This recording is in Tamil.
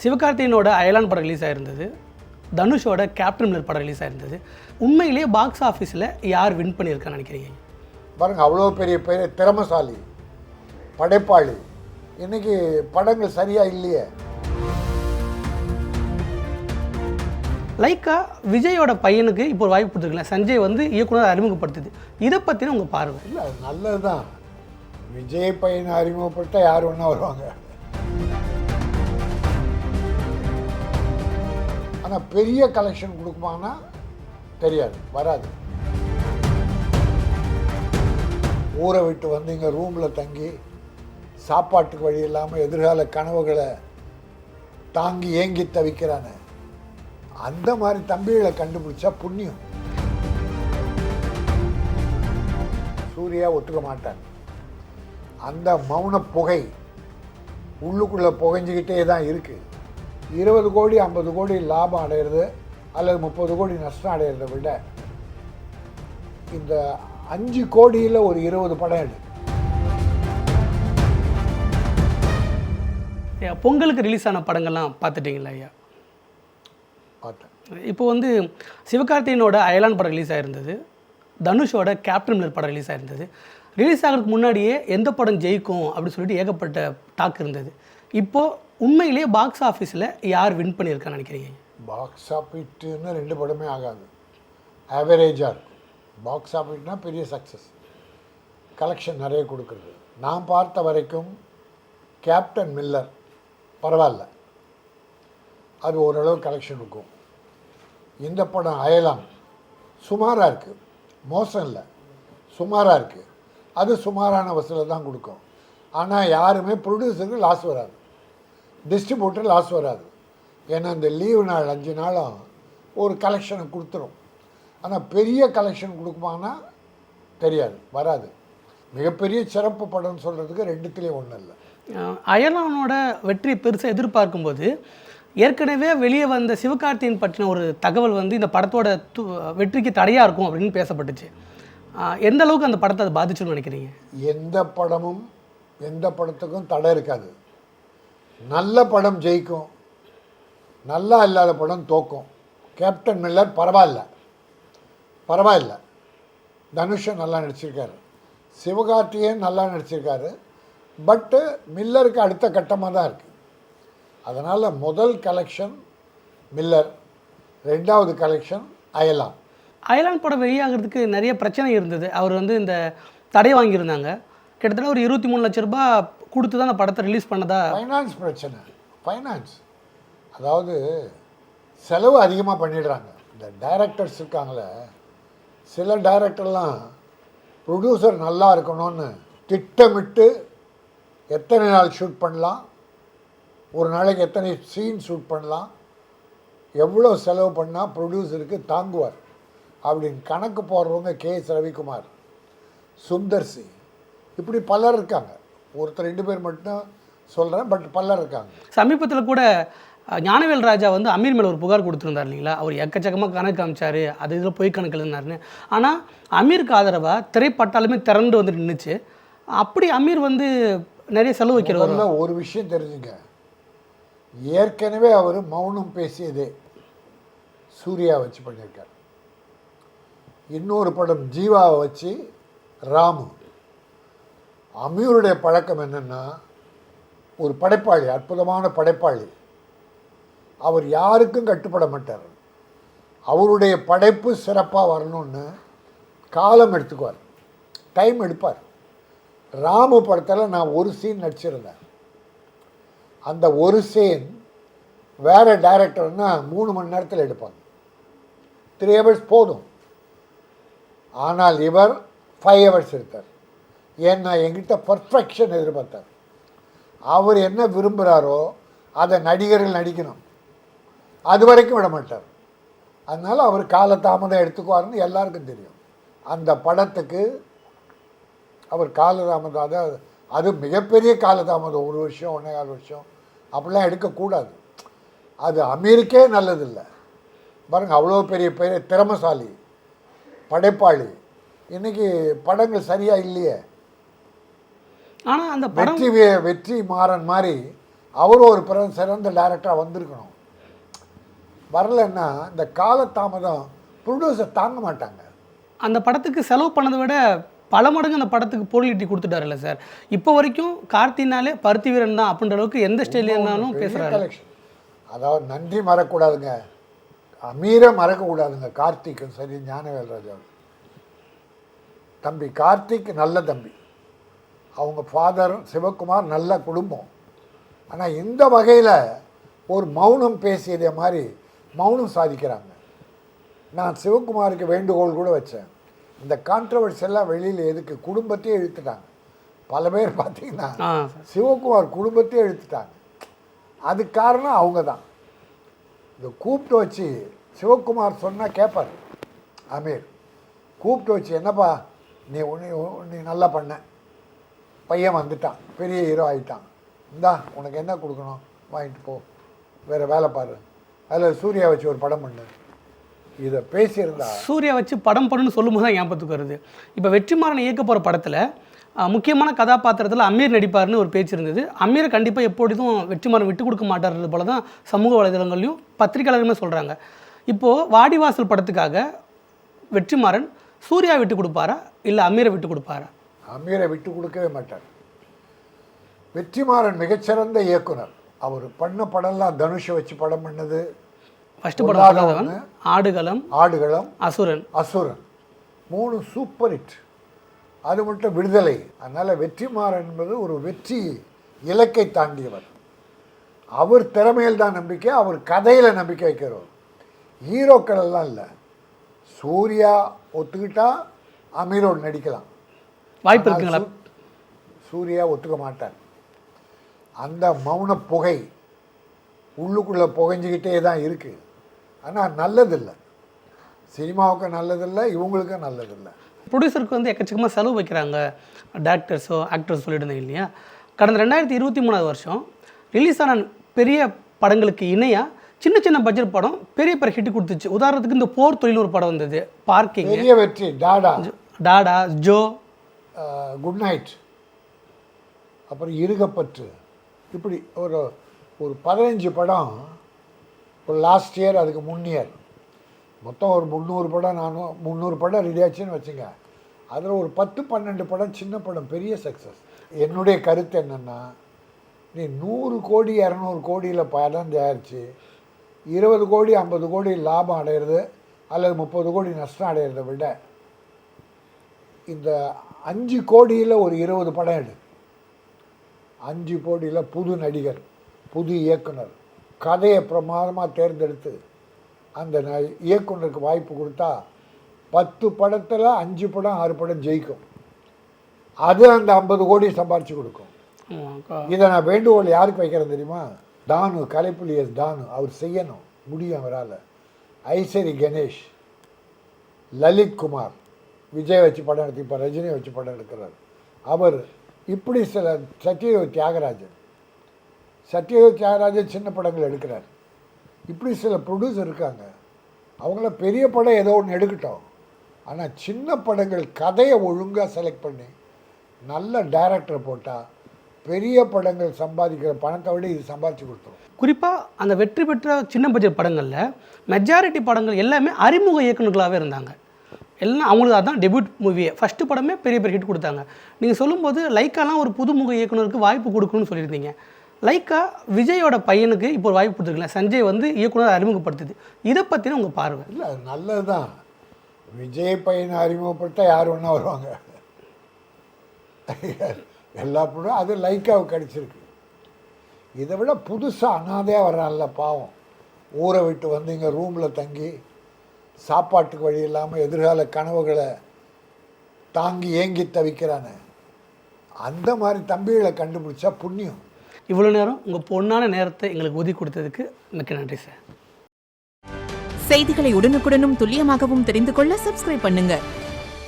சிவகார்த்திகேயனோட அயலான் படம் ரிலீஸ் ஆயிருந்தது, தனுஷோட கேப்டன் மில்லர் படம் ரிலீஸ் ஆயிருந்தது. உண்மையிலேயே பாக்ஸ் ஆஃபீஸில் யார் வின் பண்ணியிருக்கான்னு நினைக்கிறீங்க? பாருங்கள், அவ்வளோ பெரிய திறமசாலி படைப்பாளி, இன்றைக்கி படங்கள் சரியாக இல்லையே. லைக்கா விஜயோட பையனுக்கு இப்போ ஒரு வாய்ப்பு கொடுத்துருக்கல, சஞ்சய் வந்து இயக்குனர் அறிமுகப்படுத்துது. இதை பற்றின உங்கள் பார்வை? இல்லை, அது நல்லது தான். விஜய் பையனை அறிமுகப்படுத்தால் யார் ஒன்றா வருவாங்க. ஆனால் பெரிய கலெக்ஷன் கொடுக்குமானா தெரியாது, வராது. ஊரை விட்டு வந்து இங்கே ரூமில் தங்கி சாப்பாட்டுக்கு வழி இல்லாமல் எதிர்கால கனவுகளை தாங்கி ஏங்கி தவிக்கிறானே, அந்த மாதிரி தம்பிகளை கண்டுபிடிச்சா புண்ணியம். சூர்யா ஒத்துக்க மாட்டாங்க. அந்த மௌன புகை உள்ளுக்குள்ளே புகைஞ்சிக்கிட்டே தான் இருக்குது. 20 கோடி 50 கோடி லாபம் அடையிறது அல்லது 30 கோடி நஷ்டம் அடையிறத விட இந்த 5 கோடியில் ஒரு 20 படம் எடு. பொங்கலுக்கு ரிலீஸ் ஆன படங்கள்லாம் பார்த்துட்டிங்களா ஐயா? பார்த்தேன். இப்போ வந்து சிவகார்த்திகேயனோட அயலான் படம் ரிலீஸ் ஆயிருந்தது, தனுஷோட கேப்டன் மில்லர் படம் ரிலீஸ் ஆயிருந்தது. ரிலீஸ் ஆகிறதுக்கு முன்னாடியே எந்த படம் ஜெயிக்கும் அப்படின்னு சொல்லிட்டு ஏகப்பட்ட டாக் இருந்தது. இப்போது உண்மையிலேயே பாக்ஸ் ஆஃபீஸில் யார் வின் பண்ணியிருக்கான்னு நினைக்கிறீங்க? பாக்ஸ் ஆஃபீஸ்ன்னு 2 படமே ஆகாது, ஆவரேஜாக இருக்கும். பாக்ஸ் ஆஃபீஸ்னா பெரிய சக்ஸஸ், கலெக்ஷன் நிறைய கொடுக்குறது. நான் பார்த்த வரைக்கும் கேப்டன் மில்லர் பரவாயில்ல, அது ஓரளவு கலெக்ஷன் இருக்கும். இந்த படம் அயலான் சுமாராக இருக்குது, மோசம் இல்லை, சுமாராக இருக்குது. அது சுமாரான வசூலில் தான் கொடுக்கும். ஆனால் யாருமே ப்ரொடியூசருக்கு லாஸ் வராது, டிஸ்ட்ரிபியூட்டர் லாஸ் வராது. ஏன்னா இந்த லீவு நாள் 5 நாளும் ஒரு கலெக்ஷனை கொடுத்துரும். ஆனால் பெரிய கலெக்ஷன் கொடுக்குமானா தெரியாது, வராது. மிகப்பெரிய சிறப்பு படம்னு சொல்கிறதுக்கு 2த்துலேயும் ஒன்றும் இல்லை. அயலானோட வெற்றி பெருசாக எதிர்பார்க்கும்போது ஏற்கனவே வெளியே வந்த சிவகார்த்திகேயன் பற்றின ஒரு தகவல் வந்து இந்த படத்தோட வெற்றிக்கு தடையாக இருக்கும் அப்படின்னு பேசப்பட்டுச்சு. எந்த அளவுக்கு அந்த படத்தை அதை பாதிச்சுன்னு நினைக்கிறீங்க? எந்த படமும் எந்த படத்துக்கும் தடை இருக்காது. நல்ல படம் ஜெயிக்கும், நல்லா இல்லாத படம் தோக்கும். கேப்டன் மில்லர் பரவாயில்ல. தனுஷன் நல்லா நடிச்சிருக்காரு, சிவகார்த்திகேயன் நல்லா நடிச்சிருக்காரு. பட்டு மில்லருக்கு அடுத்த கட்டமாக தான் இருக்குது. அதனால் முதல் கலெக்ஷன் மில்லர், 2வது கலெக்ஷன் அயலான். அயலான் படம் வெளியாகிறதுக்கு நிறைய பிரச்சனை இருந்தது. அவர் வந்து இந்த தடை வாங்கியிருந்தாங்க. கிட்டத்தட்ட ஒரு 23 லட்ச ரூபாய் கொடுத்து தான் அந்த படத்தை ரிலீஸ் பண்ணதா. ஃபைனான்ஸ் பிரச்சனை, ஃபைனான்ஸ். அதாவது செலவு அதிகமாக பண்ணிடுறாங்க. இந்த டைரக்டர்ஸ் இருக்காங்களே, சில டைரக்டர்லாம் ப்ரொடியூசர் நல்லா இருக்கணும்னு திட்டமிட்டு எத்தனை நாள் ஷூட் பண்ணலாம், ஒரு நாளைக்கு எத்தனை சீன் ஷூட் பண்ணலாம், எவ்வளோ செலவு பண்ணால் ப்ரொடியூசருக்கு தாங்குவார் அப்படின்னு கணக்கு போடுறவங்க KS ரவிக்குமார், சுந்தர்சி, இப்படி பலர் இருக்காங்க. ஒருத்தர் 2 பேர் மட்டும் சொல்கிறேன், பட் பலர் இருக்காங்க. சமீபத்தில் கூட ஞானவேல் ராஜா வந்து அமீர் மேலே ஒரு புகார் கொடுத்துருந்தார் இல்லைங்களா? அவர் எக்கச்சக்கமாக கணக்கு காமிச்சார், அது இதில் போய் கணக்கு எழுதினார்னு. ஆனால் அமீருக்கு ஆதரவாக திரைப்பட்டாலுமே திரண்டு வந்து நின்றுச்சு. அப்படி அமீர் வந்து நிறைய செலவு வைக்கிறவங்க. ஒரு விஷயம் தெரிஞ்சுங்க, ஏற்கனவே அவர் மௌனம் பேசியதே சூர்யா வச்சு பண்ணியிருக்கார். இன்னொரு படம் ஜீவாவை வச்சு ராமு. அமீருடைய பழக்கம் என்னென்னா, ஒரு படைப்பாளி, அற்புதமான படைப்பாளி. அவர் யாருக்கும் கட்டுப்பட மாட்டார். அவருடைய படைப்பு சிறப்பாக வரணும்னு காலம் எடுத்துக்குவார், டைம் எடுப்பார். ராமு படத்தில் நான் ஒரு சீன் நடிச்சிருந்தேன். அந்த ஒரு சீன் வேறு டைரக்டர்னால் 3 மணி நேரத்தில் எடுப்பாங்க, 3 hours போதும். ஆனால் இவர் 5 hours எடுத்தார். ஏன்னா என்கிட்ட பர்ஃபெக்ஷன் எதிர்பார்த்தார். அவர் என்ன விரும்புகிறாரோ அதை நடிகர்கள் நடிக்கணும், அது வரைக்கும் விட மாட்டார். அதனால் அவர் காலதாமதம் எடுத்துக்குவார்னு எல்லாருக்கும் தெரியும். அந்த படத்துக்கு அவர் காலதாமதம், அது மிகப்பெரிய காலதாமதம், 1 வருஷம் 1.25 வருஷம் அப்படிலாம் எடுக்கக்கூடாது. அது அமீருக்கே நல்லதில்லை. பாருங்கள், அவ்வளோ பெரிய திறமசாலி படைப்பாளி, இன்றைக்கி படங்கள் சரியாக இல்லையே. ஆனால் அந்த வெற்றி மாறன் மாதிரி அவரும் ஒரு சிறந்த டைரக்டராக வந்திருக்கணும். வரலன்னா இந்த காலதாமதம் ப்ரொடியூசர் தாங்க மாட்டாங்க. அந்த படத்துக்கு செலவு பண்ணதை விட பல மடங்கு அந்த படத்துக்கு பொருளீட்டி கொடுத்துட்டாருல்ல சார். இப்போ வரைக்கும் கார்த்தினாலே பருத்தி வீரன் தான் அப்படின்ற அளவுக்கு எந்த ஸ்டைலில் இருந்தாலும் பேசுகிறாரு. கலெக்ஷன். அதாவது நன்றி மறக்கக்கூடாதுங்க, அமீரை மறக்கக்கூடாதுங்க. கார்த்திக்கும் சரி, ஞானவேல்ராஜாவும். தம்பி கார்த்திக் நல்ல தம்பி, அவங்க ஃபாதர் சிவகுமார் நல்ல குடும்பம். ஆனால் இந்த வகையில் ஒரு மௌனம் பேசியதே மாதிரி மௌனம் சாதிக்கிறாங்க. நான் சிவகுமாருக்கு வேண்டுகோள் கூட வச்சேன், இந்த கான்ட்ரவர்சி எல்லாம் வெளியில் எதுக்கு, குடும்பத்தையே இழுத்துட்டாங்க. பல பேர் பார்த்தீங்கன்னா சிவகுமார் குடும்பத்தையே இழுத்துட்டாங்க. அதுக்கு காரணம் அவங்க தான். இந்த கூப்பிட்டு வச்சு சிவகுமார் சொன்னால் கேட்பார் அமீர். கூப்பிட்டு வச்சு என்னப்பா நீ நல்லா பண்ண, பையன் வந்துட்டான், பெரிய ஹீரோ ஆகிட்டான், இந்தா உனக்கு என்ன கொடுக்கணும் வாங்கிட்டு போ, வேறு வேலை பாரு, அதில் சூர்யா வச்சு ஒரு படம் பண்ணு, இதை பேசியிருந்தா. சூர்யா வச்சு படம் பண்ணுன்னு சொல்லும்போது தான் ஞாபகத்துக்கு வருது. இப்போ வெற்றிமாறன் இயக்க போகிற படத்தில் முக்கியமான கதாபாத்திரத்தில் அமீர் நடிப்பார்னு ஒரு பேச்சு இருந்தது. அமீரை கண்டிப்பாக எப்பொழுதும் வெற்றிமாறன் விட்டு கொடுக்க மாட்டார்றது போல தான் சமூக வலைதளங்களையும் பத்திரிகையாளர்களுமே சொல்கிறாங்க. இப்போது வாடிவாசல் படத்துக்காக வெற்றிமாறன் சூர்யா விட்டு கொடுப்பாரா இல்லை அமீரை விட்டு கொடுப்பாரா? அமீரை விட்டு கொடுக்கவே மாட்டார். வெற்றிமாறன் மிகச்சிறந்த இயக்குனர். அவர் பண்ண படம்லாம் தனுஷை வச்சு படம் பண்ணது. ஃபர்ஸ்ட் படம் ஆடுகளம், அசுரன். 3 சூப்பர் ஹிட். அது மட்டும் விடுதலை. அதனால் வெற்றிமாறன் என்பது ஒரு வெற்றி இலக்கை தாண்டியவர். அவர் திறமையில் தான் நம்பிக்கை, அவர் கதையில் நம்பிக்கை வைக்கிறவர். ஹீரோக்கள் எல்லாம் இல்லை. சூர்யா ஒத்துக்கிட்டா அமீரோடு நடிக்கலாம், வாய்ப்பு இருக்குங்களா? சூர்யா ஒத்துக்க மாட்டார். அந்த மௌன புகை உள்ளுக்குள்ளே புகைஞ்சிக்கிட்டே தான் இருக்குது. ஆனால் நல்லதில்லை, சினிமாவுக்கு நல்லதில்லை, இவங்களுக்கும் நல்லதில்லை. ப்ரொடியூசருக்கு வந்து எக்கச்சக்கமாக செலவு வைக்கிறாங்க டேரக்டர்ஸோ ஆக்டர்ஸோ சொல்லியிருந்தேன் இல்லையா? கடந்த 2023 வருஷம் ரிலீஸ் ஆன பெரிய படங்களுக்கு இணையாக சின்ன சின்ன பட்ஜெட் படம் பெரிய பெரிய ஹிட் கொடுத்துச்சு. உதாரணத்துக்கு இந்த போர் தொழில் ஒரு படம் வந்தது, பார்க்கிங், பெரிய வெற்றி, டாடா, ஜோ, குட் நைட், அப்புறம் இருகப்பற்று, இப்படி ஒரு 15 படம் ஒரு லாஸ்ட் இயர், அதுக்கு முன்னியர் மொத்தம் ஒரு 300 படம். 300 படம் ரெடி ஆச்சுன்னு வச்சுங்க. அதில் ஒரு 10-12 படம் சின்ன படம், பெரிய சக்ஸஸ். என்னுடைய கருத்து என்னென்னா, நீ 100 கோடி 200 கோடியில் படம் தயாரித்து 20 கோடி 50 கோடி லாபம் அடையிறது அல்லது 30 கோடி நஷ்டம் அடையிறதை விட இந்த 5 கோடியில் ஒரு 20 படம் எடு. 5 கோடியில் புது நடிகர், புது இயக்குனர், கதையை பிரமாதமாக தேர்ந்தெடுத்து அந்த இயக்குனருக்கு வாய்ப்பு கொடுத்தா 10 படத்தில் 5 படம் 6 படம் ஜெயிக்கும். அது அந்த 50 கோடி சம்பாரித்து கொடுக்கும். இதை நான் வேண்டுகோள் யாருக்கு வைக்கிறேன் தெரியுமா? தானு, கலைப்புலி தானு, அவர் செய்யணும், முடியும் அவரால். ஐசரி கணேஷ், லலித் குமார், விஜய் வச்சு படம் எடுத்து இப்போ ரஜினியை வச்சு படம் எடுக்கிறார் அவர். இப்படி சில சத்யஜோதி தியாகராஜன் சின்ன படங்கள் எடுக்கிறார். இப்படி சில ப்ரொடியூசர் இருக்காங்க. அவங்கள பெரிய படம் ஏதோ ஒன்று எடுக்கட்டும், ஆனால் சின்ன படங்கள் கதையை ஒழுங்காக செலக்ட் பண்ணி நல்ல டைரக்டரை போட்டால் பெரிய படங்கள் சம்பாதிக்கிற பணத்தை விட இது சம்பாதிச்சு கொடுத்துரும். குறிப்பாக அந்த வெற்றி பெற்ற சின்ன பட்ஜெட் படங்களில் மெஜாரிட்டி படங்கள் எல்லாமே அறிமுக இயக்குநர்களாகவே இருந்தாங்க. எல்லாம் அவங்களுக்கு அதுதான் டெபியூட் மூவியே. ஃபஸ்ட்டு படமே பெரிய பெரிய ஹிட் கொடுத்தாங்க. நீங்கள் சொல்லும்போது லைக்காலாம் ஒரு புதுமுக இயக்குனருக்கு வாய்ப்பு கொடுக்கணும்னு சொல்லியிருந்தீங்க. லைக்கா விஜயோட பையனுக்கு இப்போ ஒரு வாய்ப்பு கொடுத்துருக்கல, சஞ்சய் வந்து இயக்குனர் அறிமுகப்படுத்துது. இதை பற்றின உங்கள் பார்வை? இல்லை, அது நல்லது தான். விஜய் பையனை அறிமுகப்படுத்தா யார் ஒன்றா வருவாங்க? எல்லா படம் அது லைக்காவுக்கு கிடச்சிருக்கு. இதை விட புதுசாக அனாதையாக வர்றான்ல பாவம், ஊரை விட்டு வந்து இங்கே ரூமில் தங்கி சாப்பாட்டுக்கு வழி இல்லாமல் எதிர்கால கனவுகளை தாங்கி ஏங்கி தவிக்கிறானே, அந்த மாதிரி தம்பிகளை கண்டுபிடிச்சா புண்ணியம். இவ்வளோ நேரம் உங்கள் பொண்ணான நேரத்தை எங்களுக்கு ஒதுக்கி கொடுத்ததுக்கு மிக்க நன்றி சார். செய்திகளை உடனுக்குடனும் துல்லியமாகவும் தெரிந்து கொள்ள சப்ஸ்கிரைப் பண்ணுங்க.